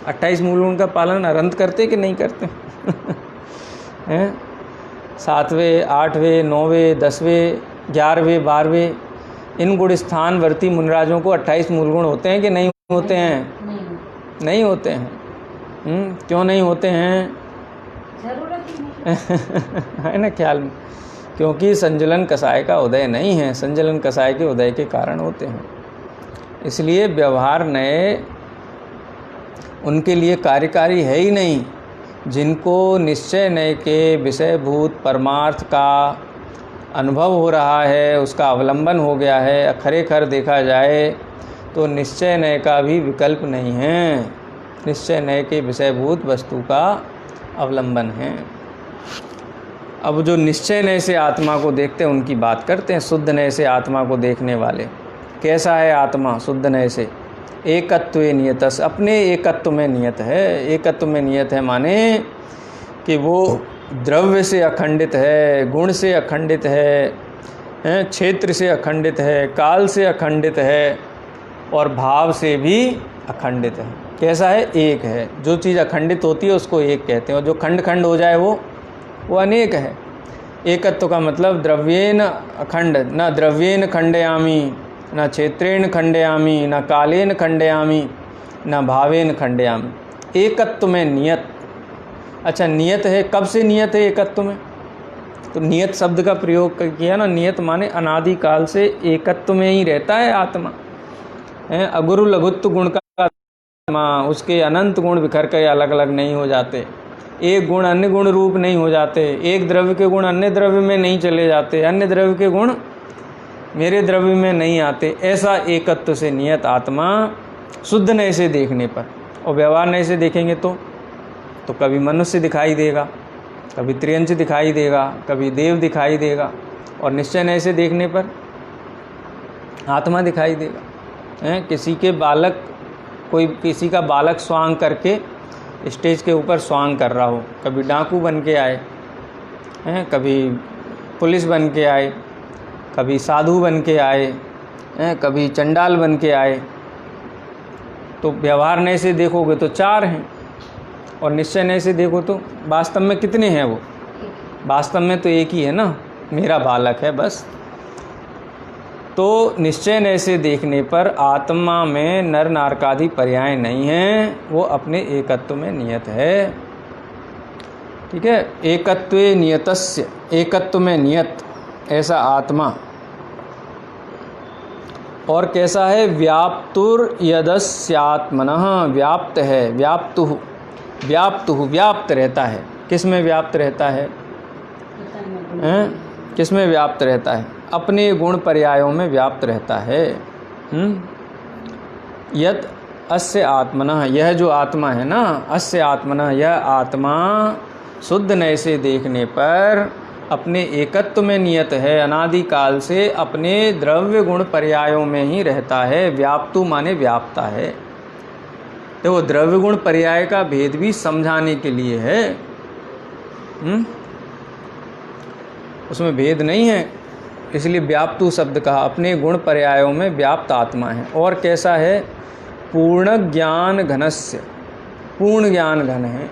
28 मूल गुण का पालन अरंत करते कि नहीं करते? हैं 7वें 8वें 9वें 10वें 11वें 12वें इन गुण स्थान वर्ती मुनराजों को 28 मूल गुण होते हैं कि नहीं होते हैं? नहीं होते हैं। क्यों नहीं होते हैं? जरूरत ही नहीं है ना ख्याल में। क्योंकि संजुलन कसाय का उदय नहीं है, संजुलन कसाय के उदय के कारण होते हैं। इसलिए व्यवहार नय उनके लिए कार्यकारी है ही नहीं। जिनको निश्चय नय के विषयभूत परमार्थ का अनुभव हो रहा है, उसका अवलंबन हो गया है, खरेखर देखा जाए तो निश्चय नय का भी विकल्प नहीं है। निश्चय नय के विषयभूत वस्तु का अवलंबन है। अब जो निश्चय नय से आत्मा को देखते हैं उनकी बात करते हैं। शुद्ध नय से आत्मा को देखने वाले, कैसा है आत्मा शुद्ध नय से? एकत्व नियतस, अपने एकत्व में नियत है। एकत्व में नियत है माने कि वो द्रव्य से अखंडित है, गुण से अखंडित है, क्षेत्र से अखंडित है, काल से अखंडित है और भाव से भी अखंडित है। कैसा है? एक है। जो चीज़ अखंडित होती है उसको एक कहते हैं, और जो खंड खंड हो जाए वो अनेक है। एकत्व का मतलब द्रव्येन अखंड, न द्रव्येन खंडयामी, न क्षेत्रेण खंडयामी, न कालेन खंडयामी, न भावेन खंडयामी। एकत्व में नियत। अच्छा, नियत है, कब से नियत है एकत्व में? तो नियत शब्द का प्रयोग किया ना। नियत माने अनादिकाल से एकत्व में ही रहता है आत्मा। अगुरु लघुत्व गुण का आत्मा, उसके अनंत गुण बिखर कर अलग अलग नहीं हो जाते। एक गुण अन्य गुण रूप नहीं हो जाते। एक द्रव्य के गुण अन्य द्रव्य में नहीं चले जाते। अन्य द्रव्य के गुण मेरे द्रव्य में नहीं आते। ऐसा एकत्व से नियत आत्मा शुद्ध नए से देखने पर, और व्यवहार नए से देखेंगे तो कभी मनुष्य दिखाई देगा, कभी त्रियंच दिखाई देगा, कभी देव दिखाई देगा, और निश्चय नए से देखने पर आत्मा दिखाई देगा। किसी के बालक, कोई किसी का बालक स्वांग करके स्टेज के ऊपर स्वांग कर रहा हो, कभी डाकू बन के आए, कभी पुलिस बन के आए, कभी साधु बन के आए, कभी चंडाल बन के आए, तो व्यवहार नए से देखोगे तो 4 हैं, और निश्चय नए से देखो तो वास्तव में कितने हैं? वो वास्तव में तो एक ही है ना, मेरा बालक है बस। तो निश्चय नए से देखने पर आत्मा में नर नारकादि पर्याय नहीं हैं, वो अपने एकत्व में नियत है। ठीक है, एकत्वे नियतस्य, एकत्व में नियत ऐसा आत्मा। और कैसा है? व्याप्तुर यदस्यात्मनः, व्याप्त है, व्याप्तुः, व्याप्तुः व्याप्त रहता है। किस में व्याप्त रहता है? किस में व्याप्त रहता है? अपने गुण पर्यायों में व्याप्त रहता है। यत् अस्य आत्मनः, यह जो आत्मा है ना, अस्य आत्मनः, यह आत्मा शुद्ध नए से देखने पर अपने एकत्व में नियत है, अनादिकाल से अपने द्रव्य गुण पर्यायों में ही रहता है। व्याप्तु माने व्याप्ता है। तो वो द्रव्य गुण पर्याय का भेद भी समझाने के लिए है। उसमें भेद नहीं है, इसलिए व्याप्तु शब्द कहा। अपने गुण पर्यायों में व्याप्त आत्मा है। और कैसा है? पूर्ण ज्ञान घनस्य, पूर्ण ज्ञान घन है,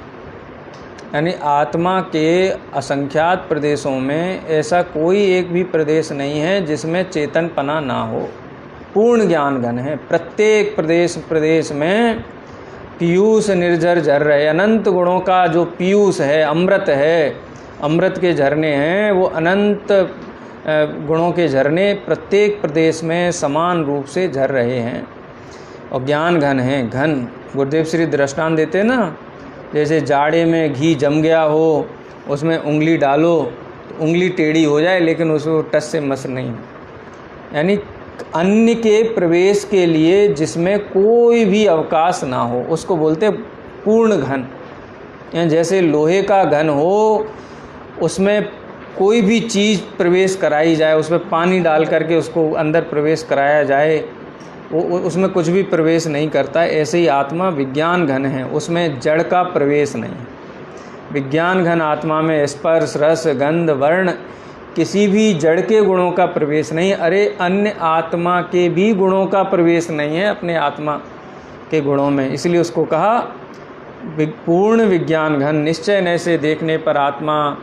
यानी आत्मा के असंख्यात प्रदेशों में ऐसा कोई एक भी प्रदेश नहीं है जिसमें चेतनपना ना हो। पूर्ण ज्ञान घन है। प्रत्येक प्रदेश में पीयूष निर्झर झर रहे, अनंत गुणों का जो पीयूष है, अमृत है, अमृत के झरने हैं, वो अनंत गुणों के झरने प्रत्येक प्रदेश में समान रूप से झर रहे हैं। और ज्ञान घन है। घन गुरुदेव श्री दृष्टांत देते हैं ना, जैसे जाड़े में घी जम गया हो, उसमें उंगली डालो तो उंगली टेढ़ी हो जाए, लेकिन उसको टस से मस नहीं। यानी अन्य के प्रवेश के लिए जिसमें कोई भी अवकाश ना हो, उसको बोलते पूर्ण घन। यानी जैसे लोहे का घन हो, उसमें कोई भी चीज़ प्रवेश कराई जाए, उसमें पानी डाल करके उसको अंदर प्रवेश कराया जाए, वो उसमें कुछ भी प्रवेश नहीं करता है। ऐसे ही आत्मा विज्ञान घन है, उसमें जड़ का प्रवेश नहीं। विज्ञान घन आत्मा में स्पर्श, रस, गंध, वर्ण, किसी भी जड़ के गुणों का प्रवेश नहीं। अरे अन्य आत्मा के भी गुणों का प्रवेश नहीं है अपने आत्मा के गुणों में। इसलिए उसको कहा पूर्ण विज्ञान घन। निश्चय नए से देखने पर आत्मा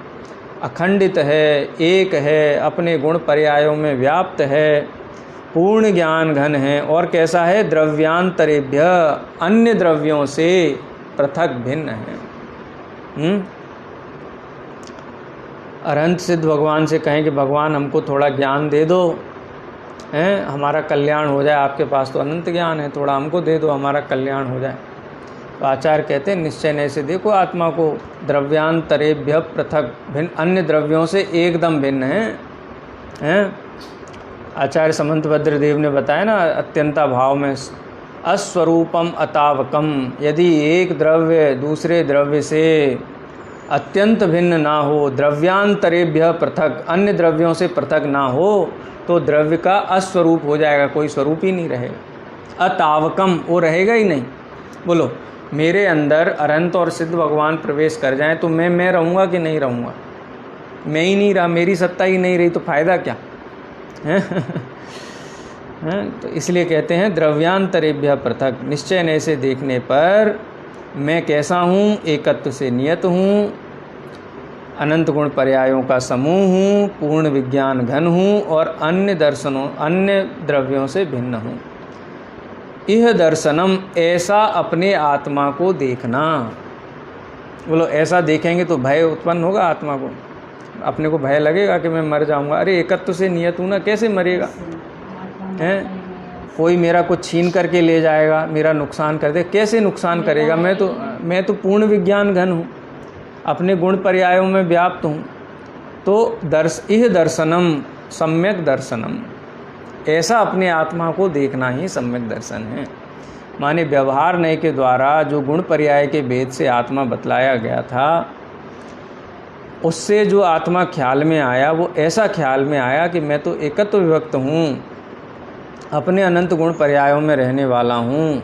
अखंडित है, एक है, अपने गुण पर्यायों में व्याप्त है, पूर्ण ज्ञान घन है। और कैसा है? द्रव्यांतरेभ्य, अन्य द्रव्यों से पृथक भिन्न है। अरहंत सिद्ध भगवान से कहें कि भगवान हमको थोड़ा ज्ञान दे दो, हमारा कल्याण हो जाए। आपके पास तो अनंत ज्ञान है, थोड़ा हमको दे दो, हमारा कल्याण हो जाए। तो आचार्य कहते हैं निश्चय नए से देखो आत्मा को, द्रव्यांतरेभ्य पृथक भिन्न, अन्य द्रव्यों से एकदम भिन्न है। आचार्य समंतभद्र देव ने बताया ना अत्यंता भाव में, अस्वरूपम अतावकम, यदि एक द्रव्य दूसरे द्रव्य से अत्यंत भिन्न ना हो, द्रव्यांतरेभ्य पृथक, अन्य द्रव्यों से पृथक ना हो, तो द्रव्य का अस्वरूप हो जाएगा, कोई स्वरूप ही नहीं रहेगा। अतावकम, वो रहेगा ही नहीं। बोलो, मेरे अंदर अरहंत और सिद्ध भगवान प्रवेश कर जाएं तो मैं रहूँगा कि नहीं रहूँगा? मैं ही नहीं रहा, मेरी सत्ता ही नहीं रही, तो फ़ायदा क्या है? तो इसलिए कहते हैं द्रव्यांतरेभ्य पृथक। निश्चय नए से देखने पर मैं कैसा हूँ? एकत्व से नियत हूँ। अनंत गुण पर्यायों का समूह हूँ, पूर्ण विज्ञान घन हूँ और अन्य द्रव्यों से भिन्न हूँ। यह दर्शनम, ऐसा अपने आत्मा को देखना। बोलो ऐसा देखेंगे तो भय उत्पन्न होगा आत्मा को, अपने को भय लगेगा कि मैं मर जाऊंगा। अरे एकत्व से नियत हूँ ना, कैसे मरेगा हैं? कोई मेरा कुछ छीन करके ले जाएगा, मेरा नुकसान कर दे, कैसे नुकसान करेगा? मैं तो पूर्ण विज्ञान घन हूँ, अपने गुण पर्यायों में व्याप्त हूँ। तो यह दर्शनम सम्यक दर्शनम, ऐसा अपने आत्मा को देखना ही सम्यक दर्शन है। माने व्यवहार नय के द्वारा जो गुण पर्याय के भेद से आत्मा बतलाया गया था, उससे जो आत्मा ख्याल में आया वो ऐसा ख्याल में आया कि मैं तो एकत्व विभक्त हूँ, अपने अनंत गुण पर्यायों में रहने वाला हूँ,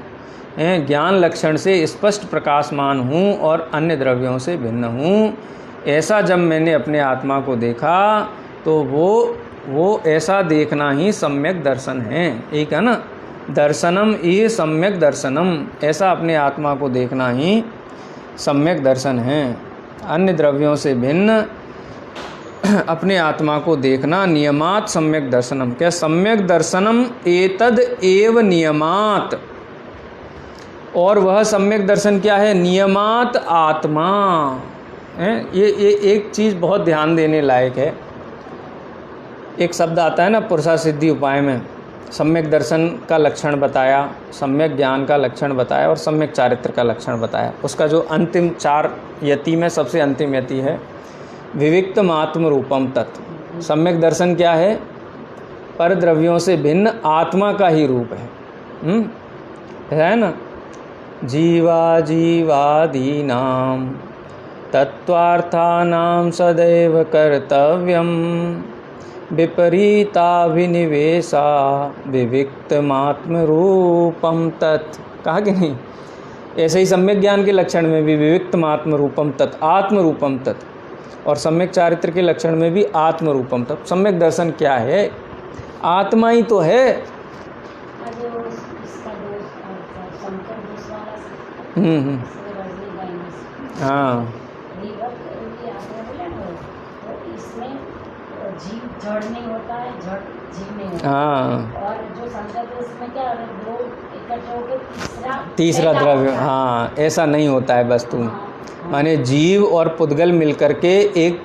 ज्ञान लक्षण से स्पष्ट प्रकाशमान हूँ और अन्य द्रव्यों से भिन्न हूँ। ऐसा जब मैंने अपने आत्मा को देखा तो वो ऐसा देखना ही सम्यक दर्शन है। एक है ना, दर्शनम ये सम्यक दर्शनम, ऐसा अपने आत्मा को देखना ही सम्यक दर्शन है। अन्य द्रव्यों से भिन्न अपने आत्मा को देखना नियमात सम्यक दर्शनम। क्या सम्यक दर्शनम एतद एव नियमात, और वह सम्यक दर्शन क्या है? नियमात आत्मा है। ये एक चीज़ बहुत ध्यान देने लायक है। एक शब्द आता है ना पुरुषा सिद्धि उपाय में, सम्यक दर्शन का लक्षण बताया, सम्यक ज्ञान का लक्षण बताया और सम्यक चारित्र का लक्षण बताया। उसका जो अंतिम 4 यति में सबसे अंतिम यति है विविक्तमात्म रूपम तत्। सम्यक दर्शन क्या है? पर द्रव्यों से भिन्न आत्मा का ही रूप है ना। जीवा जीवादीनां तत्वार्थानां सदैव कर्तव्यम विपरीताभिनिवेशा विविक्तमात्म रूपम तत्। कहा कि नहीं? ऐसे ही सम्यक ज्ञान के लक्षण में भी विविक्तमात्म रूपम तत्, आत्म रूपम तत्, और सम्यक चारित्र के लक्षण में भी आत्म रूपम तत्। सम्यक दर्शन क्या है? आत्मा ही तो है। हाँ जीव जड़ नहीं होता है, जड़ जीव नहीं होता। हाँ, और जो संकल्प उसमें क्या दो इकट्ठे होकर तीसरा द्रव्य, हाँ ऐसा नहीं होता है वस्तु। माने जीव और पुद्गल मिलकर के एक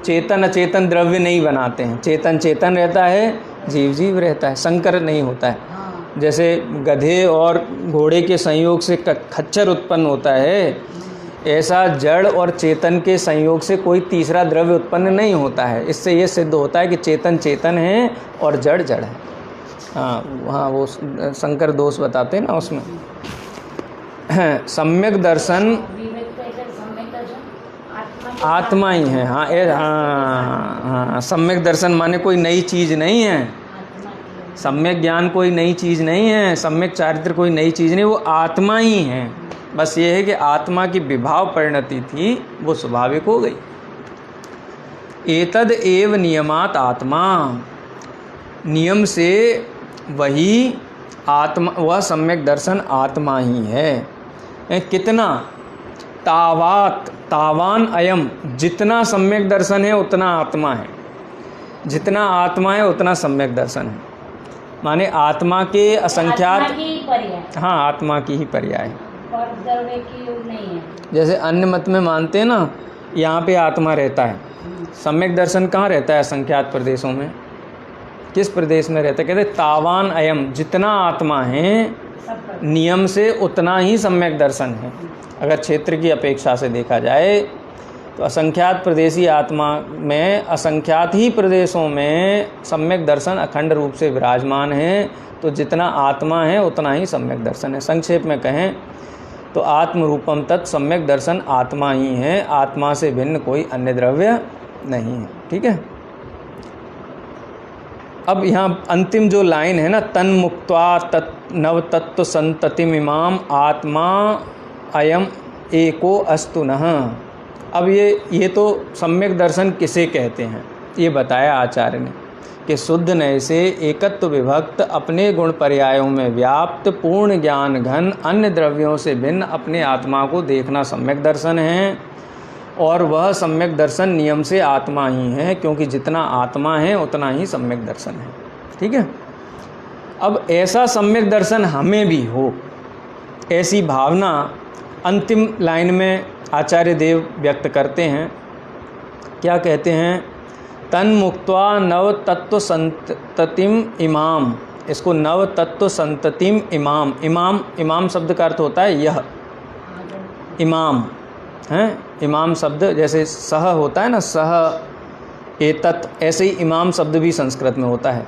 चेतन अचेतन द्रव्य नहीं बनाते हैं। चेतन चेतन रहता है, जीव जीव रहता है, संकर नहीं होता है। जैसे गधे और घोड़े के संयोग से खच्चर उत्पन्न होता है, ऐसा जड़ और चेतन के संयोग से कोई तीसरा द्रव्य उत्पन्न नहीं होता है। इससे ये सिद्ध होता है कि चेतन चेतन है और जड़ जड़ है। हाँ वो शंकर दोष बताते हैं ना उसमें। सम्यक दर्शन आत्मा ही है। हाँ, सम्यक दर्शन माने कोई नई चीज़ नहीं है, सम्यक ज्ञान कोई नई चीज़ नहीं है, सम्यक चारित्र कोई नई चीज़ नहीं, वो आत्मा ही है। बस ये है कि आत्मा की विभाव परिणति थी, वो स्वाभाविक हो गई। एतद एव नियमात आत्मा, नियम से वही आत्मा, वह सम्यक दर्शन आत्मा ही है। कितना? तावात तावान अयम, जितना सम्यक दर्शन है उतना आत्मा है, जितना आत्मा है उतना सम्यक दर्शन है। माने आत्मा के असंख्यात, हाँ आत्मा की ही पर्याय है। नहीं है। जैसे अन्य मत में मानते हैं ना, यहाँ पे आत्मा रहता है, सम्यक दर्शन कहाँ रहता है? असंख्यात प्रदेशों में। किस प्रदेश में रहता है? कहते तावान अयम, जितना आत्मा है नियम से उतना ही सम्यक दर्शन है। अगर क्षेत्र की अपेक्षा से देखा जाए तो असंख्यात प्रदेशी आत्मा में असंख्यात ही प्रदेशों में सम्यक दर्शन अखंड रूप से विराजमान है। तो जितना आत्मा है उतना ही सम्यक दर्शन है। संक्षेप में कहें तो आत्म रूपम तत्, सम्यक दर्शन आत्मा ही है, आत्मा से भिन्न कोई अन्य द्रव्य नहीं है। ठीक है। अब यहाँ अंतिम जो लाइन है ना, तन मुक्त्वा तत् नव तत्व संततिमिमाम आत्मा अयम एको अस्तु नः। अब ये तो सम्यक दर्शन किसे कहते हैं ये बताया आचार्य ने कि शुद्ध नय से एकत्व विभक्त अपने गुण पर्यायों में व्याप्त पूर्ण ज्ञान घन अन्य द्रव्यों से भिन्न अपने आत्मा को देखना सम्यक दर्शन है। और वह सम्यक दर्शन नियम से आत्मा ही है, क्योंकि जितना आत्मा है उतना ही सम्यक दर्शन है। ठीक है। अब ऐसा सम्यक दर्शन हमें भी हो, ऐसी भावना अंतिम लाइन में आचार्य देव व्यक्त करते हैं। क्या कहते हैं? तन मुक्त्वा नव तत्व संततिम इमाम। इसको नव तत्व संततिम इमाम, इमाम शब्द का अर्थ होता है यह, इमाम हैं। इमाम शब्द जैसे सह होता है ना, सह एतत्, ऐसे ही इमाम शब्द भी संस्कृत में होता है।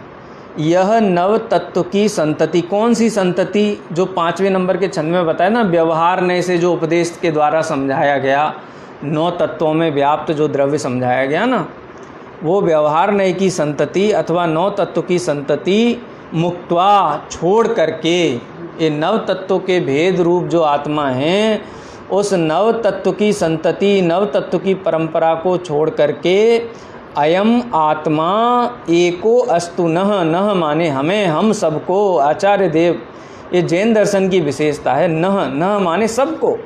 यह नव तत्व की संतति, कौन सी संतति? जो 5वें नंबर के छंद में बताया ना, व्यवहार नय से जो उपदेश के द्वारा समझाया गया, 9 तत्वों में व्याप्त जो द्रव्य समझाया गया ना, वो व्यवहार नय की संतति अथवा 9 तत्व की संतति मुक्त्वा, छोड़ करके, ये नव तत्वों के भेद रूप जो आत्मा है, उस नव तत्व की संतति, नव तत्व की परंपरा को छोड़ करके अयम आत्मा एको अस्तु नह, नह माने हमें, हम सबको, आचार्य देव, ये जैन दर्शन की विशेषता है। नह, नह माने सबको,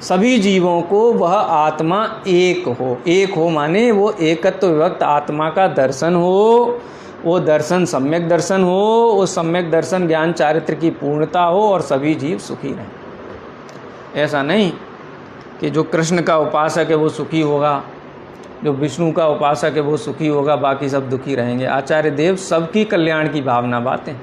सभी जीवों को वह आत्मा एक हो। एक हो माने वो एकत्व विभक्त आत्मा का दर्शन हो, वो दर्शन सम्यक दर्शन हो, वो सम्यक दर्शन ज्ञान चारित्र की पूर्णता हो और सभी जीव सुखी रहें। ऐसा नहीं कि जो कृष्ण का उपासक है वो सुखी होगा, जो विष्णु का उपासक है वो सुखी होगा, बाकी सब दुखी रहेंगे। आचार्य देव सबकी कल्याण की भावना बातें।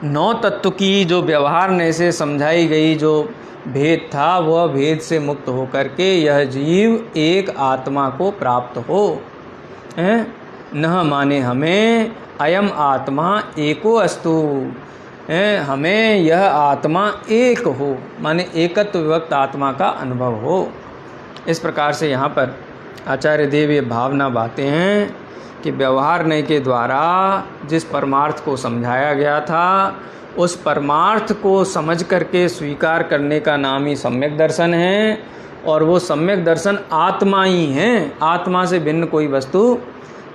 9 तत्व की जो व्यवहार ने से समझाई गई जो भेद था, वह भेद से मुक्त होकर के यह जीव एक आत्मा को प्राप्त हो। नह माने हमें, अयम आत्मा एको अस्तु, हमें यह आत्मा एक हो, माने एकत्व विभक्त आत्मा का अनुभव हो। इस प्रकार से यहाँ पर आचार्य देव ये भावना बातें हैं कि व्यवहार नय के द्वारा जिस परमार्थ को समझाया गया था, उस परमार्थ को समझ करके स्वीकार करने का नाम ही सम्यक दर्शन है। और वो सम्यक दर्शन आत्मा ही है, आत्मा से भिन्न कोई वस्तु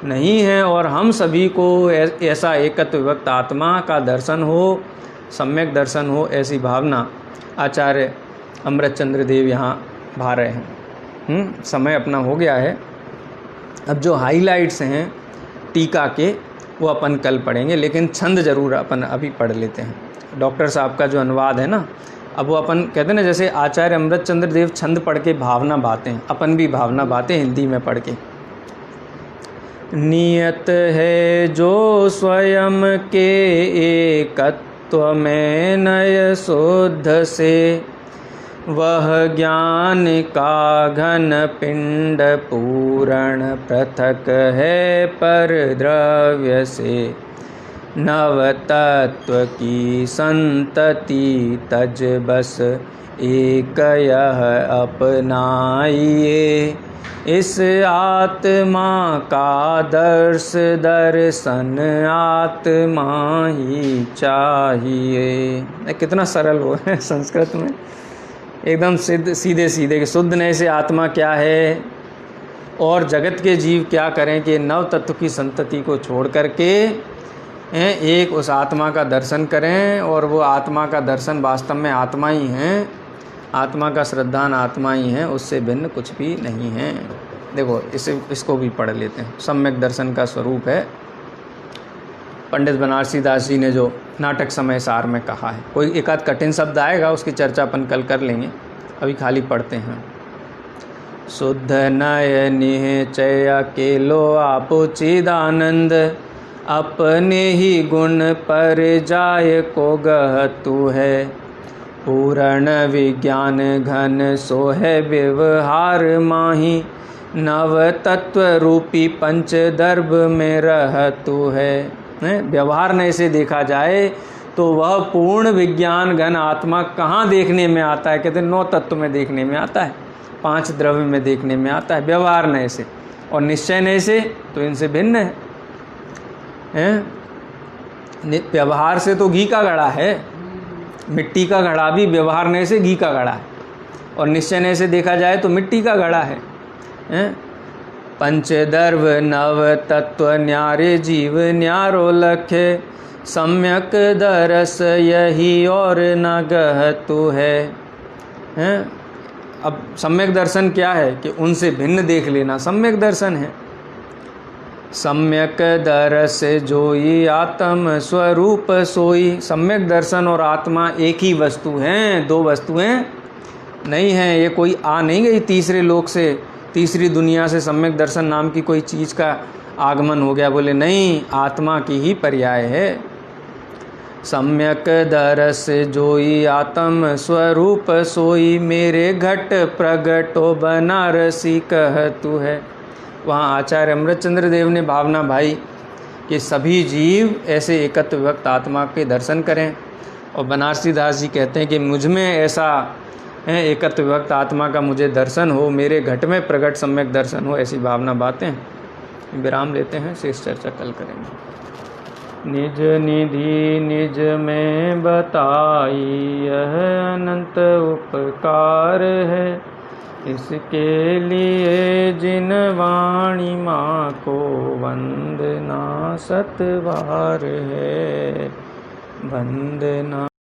नहीं है। और हम सभी को ऐसा एकत्व विभक्त आत्मा का दर्शन हो, सम्यक दर्शन हो, ऐसी भावना आचार्य अमृतचंद्र देव यहाँ भा रहे हैं। समय अपना हो गया है। अब जो हाइलाइट्स हैं टीका के वो अपन कल पढ़ेंगे, लेकिन छंद ज़रूर अपन अभी पढ़ लेते हैं। डॉक्टर साहब का जो अनुवाद है ना, अब वो अपन कहते हैं ना, जैसे आचार्य अमृतचंद्र देव छंद पढ़ के भावना बातें, अपन भी भावना बातें हिंदी में पढ़ के। नियत है जो स्वयं के एकत्व में नय शुद्ध से, वह ज्ञान का घन पिंड पूरण पृथक है पर द्रव्य से। नव तत्व की संतति तज बस एक यह अपनाइए, इस आत्मा का दर्शन आत्मा ही चाहिए। कितना सरल वो है संस्कृत में, एकदम सीधे सीधे कि शुद्ध नय से आत्मा क्या है और जगत के जीव क्या करें कि नव तत्व की संतति को छोड़ करके एक उस आत्मा का दर्शन करें। और वो आत्मा का दर्शन वास्तव में आत्मा ही है, आत्मा का श्रद्धान आत्मा ही है, उससे भिन्न कुछ भी नहीं है। देखो इसको भी पढ़ लेते हैं। सम्यक दर्शन का स्वरूप है, पंडित बनारसी दास जी ने जो नाटक समय सार में कहा है। कोई एक आध कठिन शब्द आएगा, उसकी चर्चा अपन कल कर लेंगे, अभी खाली पढ़ते हैं। शुद्ध नय निश्चय अकेलो आप चिदानंद, अपने ही गुण पर जाय को गहतु है। पूर्ण विज्ञान घन सो है व्यवहार माही, नव तत्व रूपी पंच दर्भ में रहतु है। व्यवहार नय से देखा जाए तो वह पूर्ण विज्ञान घन आत्मा कहाँ देखने में आता है? कहते हैं 9 तत्व में देखने में आता है, 5 द्रव्य में देखने में आता है व्यवहार नय से। और निश्चय नय से तो इनसे भिन्न है। व्यवहार से तो घी का घड़ा है, मिट्टी का घड़ा भी व्यवहार नय से घी का घड़ा है, और निश्चय नय से देखा जाए तो मिट्टी का घड़ा है। पंचदर्भ नव तत्व न्यारे जीव न्यारो लक्ष्य, सम्यक दरस यही और न गहतु है। अब सम्यक दर्शन क्या है कि उनसे भिन्न देख लेना सम्यक दर्शन है। सम्यक दर्श जोई आत्म स्वरूप सोई। सम्यक दर्शन और आत्मा एक ही वस्तु हैं, दो वस्तुएं नहीं हैं। ये कोई आ नहीं गई तीसरे लोक से, तीसरी दुनिया से सम्यक दर्शन नाम की कोई चीज़ का आगमन हो गया। बोले नहीं, आत्मा की ही पर्याय है। सम्यक दरस जोई आत्म स्वरूप सोई, मेरे घट प्रगटो बनारसी कहतु है। वहाँ आचार्य अमृतचंद्र देव ने भावना भाई कि सभी जीव ऐसे एकत्व विभक्त आत्मा के दर्शन करें, और बनारसी दास जी कहते हैं कि मुझ में ऐसा है एकत्व विभक्त आत्मा का मुझे दर्शन हो, मेरे घट में प्रगट सम्यक दर्शन हो, ऐसी भावना बातें। विराम लेते हैं, शेष चर्चा कल करेंगे। निज निधि निज में बताई यह अनंत उपकार है, इसके लिए जिन वाणी माँ को वंदना सतवार है। वंदना